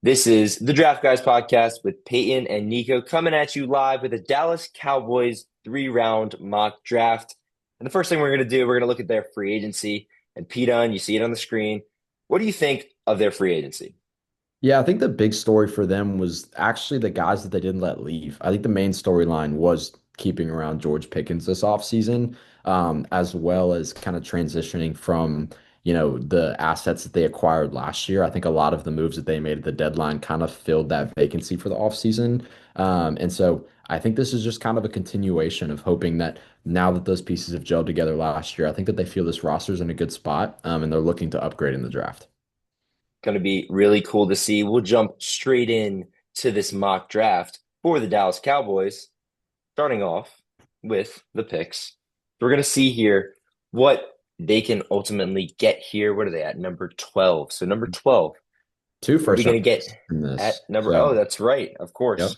This is the Draft Guys podcast with Peyton and Niko coming at you live with a Dallas Cowboys 3-round mock draft. And the first thing we're going to do, we're going to look at their free agency. And Pete, you see it on the screen. What do you think of their free agency? Yeah, I think the big story for them was actually the guys that they didn't let leave. I think the main storyline was keeping around George Pickens this offseason, as well as kind of transitioning from, the assets that they acquired last year. I think a lot of the moves that they made at the deadline kind of filled that vacancy for the offseason. And so I think this is just kind of a continuation of hoping that now that those pieces have gelled together last year, I think that they feel this roster's in a good spot, and they're looking to upgrade in the draft. Going to be really cool to see. We'll jump straight in to this mock draft for the Dallas Cowboys, starting off with the picks. We're going to see here what they can ultimately get here. What are they at? Number 12. So number 12. Two What are we first going round to get picks in at this. number? Oh, So, that's right. Of yep. course.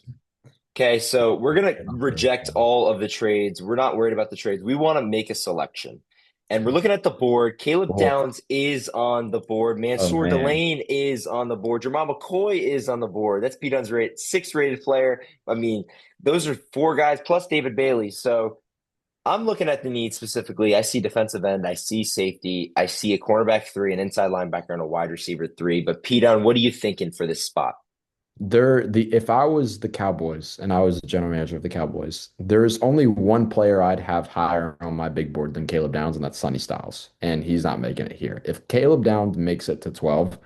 Okay, so we're going to reject all of the trades. We're not worried about the trades. We want to make a selection. And we're looking at the board. Caleb Oh, Downs is on the board. oh Mansour man. Delane is on the board. Jamal McCoy is on the board. That's P Dunn's rate, sixth rated player. I mean, those are four guys plus David Bailey. So I'm looking at the needs specifically. I see defensive end, I see safety, I see a cornerback three, an inside linebacker, and a wide receiver three. But P Dunn, what are you thinking for this spot? If I was the Cowboys and I was the general manager of the Cowboys, there's only one player I'd have higher on my big board than Caleb Downs, and that's Sonny Styles. And he's not making it here. If Caleb Downs makes it to 12,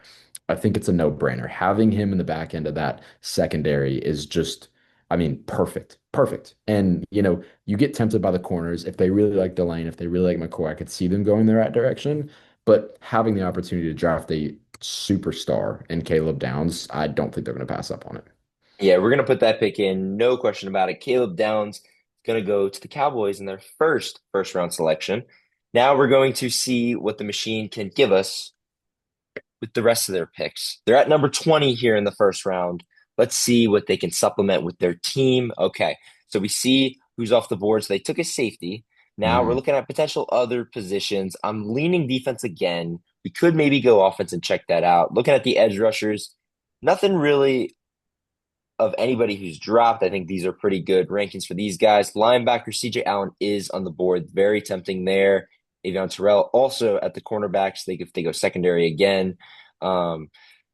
I think it's a no-brainer. Having him in the back end of that secondary is just, I mean, perfect. Perfect. And you get tempted by the corners. If they really like Delane, if they really like McCoy, I could see them going the right direction. But having the opportunity to draft a superstar in Caleb Downs, I don't think they're going to pass up on it. Yeah, we're going to put that pick in. No question about it. Caleb Downs is going to go to the Cowboys in their first round selection. Now we're going to see what the machine can give us with the rest of their picks. They're at number 20 here in the first round. Let's see what they can supplement with their team. Okay, so we see who's off the board. So they took a safety. Now we're Mhm. looking at potential other positions. I'm leaning defense again. We could maybe go offense and check that out. Looking at the edge rushers, nothing really of anybody who's dropped. I think these are pretty good rankings for these guys. Linebacker CJ Allen is on the board. Very tempting there. Avion Terrell also at the cornerbacks. If they go secondary again.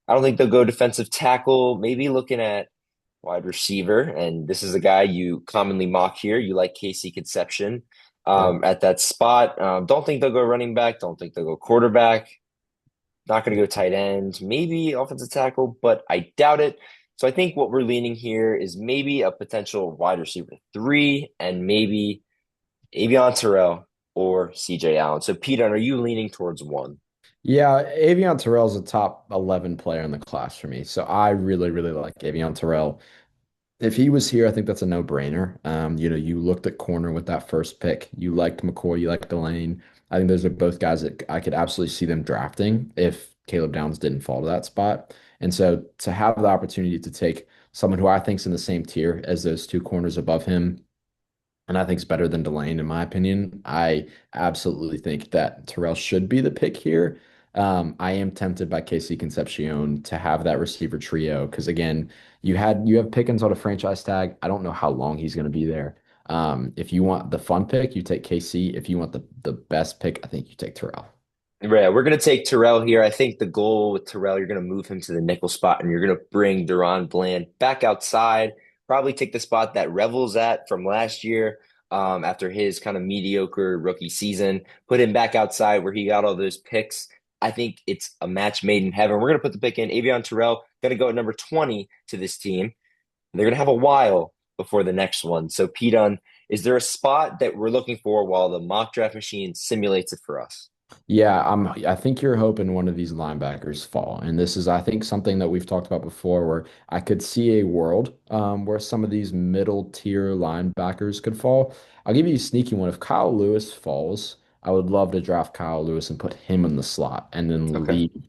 I don't think they'll go defensive tackle. Maybe looking at wide receiver. And this is a guy you commonly mock here. You like Casey Conception Yeah. at that spot. Don't think they'll go running back. Don't think they'll go quarterback. Not going to go tight end, maybe offensive tackle, but I doubt it. So I think what we're leaning here is maybe a potential wide receiver three and maybe Avion Terrell or CJ Allen. So Peter, are you leaning towards one? Yeah, Avion Terrell's a top 11 player in the class for me. So I really, really like Avion Terrell. If he was here, I think that's a no-brainer. You looked at corner with that first pick. You liked McCoy, you liked Delane. I think those are both guys that I could absolutely see them drafting if Caleb Downs didn't fall to that spot. And so to have the opportunity to take someone who I think's in the same tier as those two corners above him, and I think it's better than Delane, in my opinion. I absolutely think that Terrell should be the pick here. I am tempted by Casey Concepcion to have that receiver trio because again, you have Pickens on a franchise tag. I don't know how long he's going to be there. If you want the fun pick, you take KC. If you want the best pick, I think you take Terrell. Yeah, we're going to take Terrell here. I think the goal with Terrell, you're going to move him to the nickel spot and you're going to bring Deron Bland back outside. Probably take the spot that Revel's at from last year after his kind of mediocre rookie season. Put him back outside where he got all those picks. I think it's a match made in heaven. We're going to put the pick in. Avion Terrell going to go at number 20 to this team. They're going to have a while before the next one. So, Pete, is there a spot that we're looking for while the mock draft machine simulates it for us? Yeah, I think you're hoping one of these linebackers fall. And this is, I think, something that we've talked about before where I could see a world where some of these middle tier linebackers could fall. I'll give you a sneaky one. If Kyle Lewis falls, I would love to draft Kyle Lewis and put him in the slot and then Okay. leave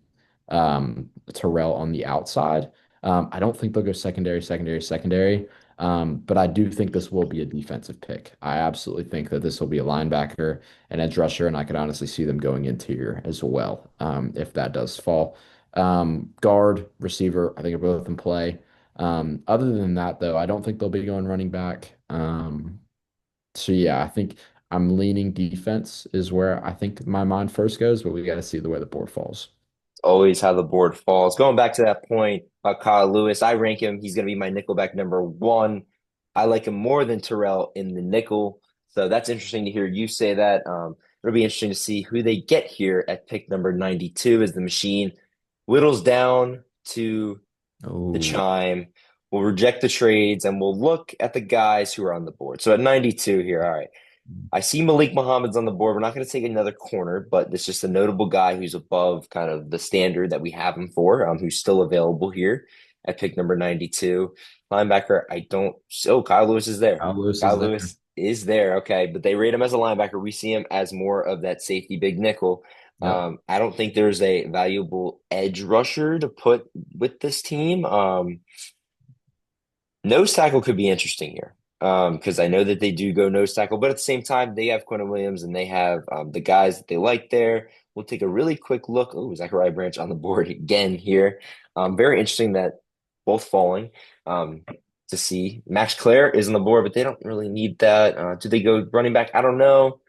Terrell on the outside. I don't think they'll go secondary, secondary, secondary. But I do think this will be a defensive pick. I absolutely think that this will be a linebacker, an edge rusher, and I could honestly see them going interior as well if that does fall. Guard, receiver, I think are both in play. Other than that, though, I don't think they'll be going running back. So yeah, I think I'm leaning defense is where I think my mind first goes, but we got to see the way the board falls. Always how the board falls. Going back to that point about Kyle Lewis, I rank him. He's going to be my nickelback number one. I like him more than Terrell in the nickel. So that's interesting to hear you say that. It'll be interesting to see who they get here at pick number 92 as the machine whittles down to the Oh, chime. We'll reject the trades and we'll look at the guys who are on the board. So at 92 here, all right. I see Malik Muhammad's on the board. We're not going to take another corner, but it's just a notable guy who's above kind of the standard that we have him for, who's still available here at pick number 92. Linebacker, I don't. So Kyle Lewis is there. Kyle Lewis Kyle is there. Lewis is there. Okay. But they rate him as a linebacker. We see him as more of that safety big nickel. Yep. I don't think there's a valuable edge rusher to put with this team. Nose tackle could be interesting here because I know that they do go nose tackle, but at the same time, they have Quentin Williams and they have the guys that they like there. We'll take a really quick look. Oh, Zachariah Branch on the board again here. Very interesting that both falling to see. Max Clare is on the board, but they don't really need that. Do they go running back? I don't know.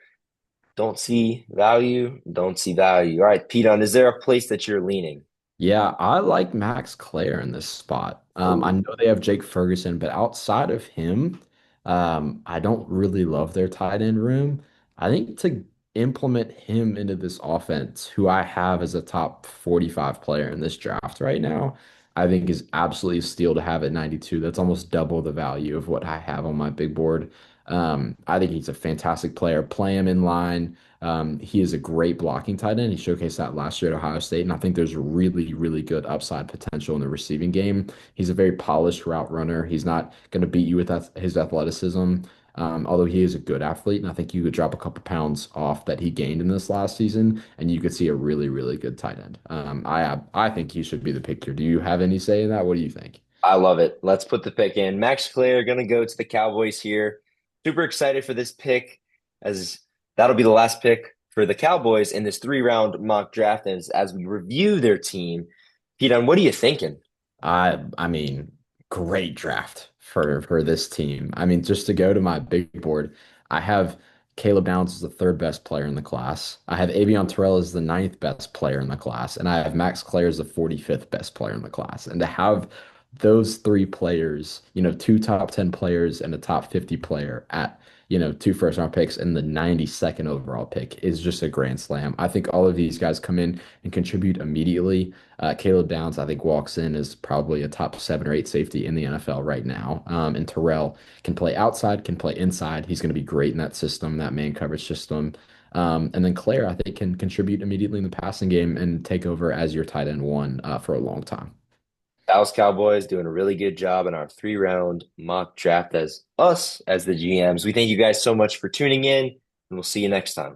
Don't see value. Don't see value. All right, Pete, is there a place that you're leaning? Yeah, I like Max Clare in this spot. I Oh, know they have Jake Ferguson, but outside of him, I don't really love their tight end room. I think to implement him into this offense, who I have as a top 45 player in this draft right now, I think is absolutely a steal to have at 92. That's almost double the value of what I have on my big board. I think he's a fantastic player. Play him in line. He is a great blocking tight end. He showcased that last year at Ohio State, and I think there's really, really good upside potential in the receiving game. He's a very polished route runner. He's not going to beat you with his athleticism, although he is a good athlete, and I think you could drop a couple pounds off that he gained in this last season, and you could see a really, really good tight end. I think he should be the pick here. Do you have any say in that? What do you think? I love it. Let's put the pick in. Max Clare going to go to the Cowboys here. Super excited for this pick as that'll be the last pick for the Cowboys in this 3 round mock draft. And as we review their team, Pete, what are you thinking? I mean, great draft for this team. I mean, just to go to my big board, I have Caleb Downs as the third best player in the class. I have Avion Terrell as the ninth best player in the class, and I have Max Clare as the 45th best player in the class. And to have those three players, two top 10 players and a top 50 player at, two first round picks and the 92nd overall pick is just a grand slam. I think all of these guys come in and contribute immediately. Caleb Downs, I think, walks in as probably a top 7 or 8 safety in the NFL right now. And Terrell can play outside, can play inside. He's going to be great in that system, that man coverage system. And then Claire, I think, can contribute immediately in the passing game and take over as your tight end one for a long time. Dallas Cowboys doing a really good job in our 3 round mock draft as us as the GMs. We thank you guys so much for tuning in, and we'll see you next time.